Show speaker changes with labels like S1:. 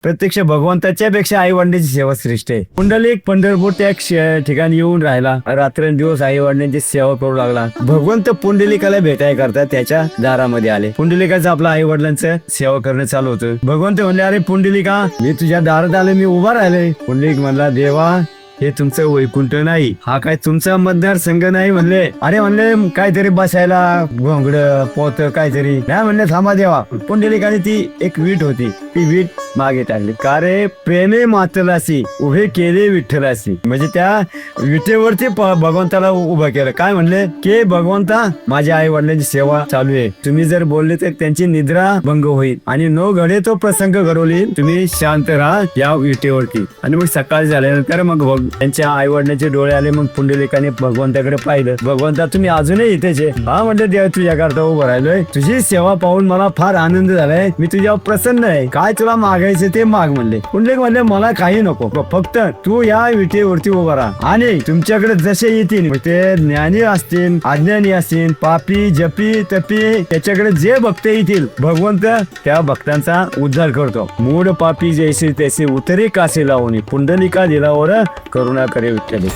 S1: प्रत्यक्ष भगवंताच्या पेक्षा आई वडिलांची सेवा श्रेष्ठ आहे. पुंडलिक पंढरपूर त्या ठिकाणी येऊन राहिला, रात्रंदिवस आई वडिलांची सेवा करू लागला. भगवंत पुंडलिकाला भेटाय करता त्याच्या दारामध्ये आले. पुंडलिकाचं आपल्या आई वडिलांचं सेवा करणं चालू होतं. भगवंत म्हणले, अरे पुंडलिका, मी तुझ्या दारात आले, मी उभा राहिले. पुंडलिक म्हणला, देवा हे तुमचं वैकुंठ नाही, हा काय तुमचा मतदारसंघ नाही. म्हणले, अरे म्हणले काहीतरी बसायला घोंगड पोत काहीतरी नाही. म्हणले, थांबा देवा. पुंडलिकाने ती एक वीट होती, ती वीट मागे टाकली. का रे प्रेमे मातलासी उभे केले विठ्ठलासी. म्हणजे त्या विटेवरती भगवंताला उभं केलं. काय म्हणले की भगवंता, माझ्या आई वडिलांची सेवा चालू आहे, तुम्ही जर बोलले तर त्यांची निद्रा भंग होईल आणि नो घडे तो प्रसंग घडवली, तुम्ही शांत राहा या विटेवरती. आणि मग सकाळ झाल्यानंतर मग त्यांच्या आई वडिलांचे डोळे आले. मग पुंडलिकाने भगवंताकडे पाहिलं. भगवंता, तुम्ही अजूनही इथेच आहे? हा म्हणले, देव तुझ्याकरता उभं राहिलोय, तुझी सेवा पाहून मला फार आनंद झालाय, मी तुझ्यावर प्रसन्न आहे, काय तुला मागायचं ते माग. म्हणले पुंडलिक म्हणले, मला काही नको, फक्त तू या विटेवरती उभा राहा आणि तुमच्याकडे जसे येतील, ते ज्ञानी असतील, अज्ञानी असतील, पापी जपी तपी, त्याच्याकडे जे भक्त येतील, भगवंत त्या भक्तांचा उद्धार करतो. मूड पापी जैसे तैसे उतरे कासे लावून पुंडलिका दिलावर करुणा करे विठ्ठल.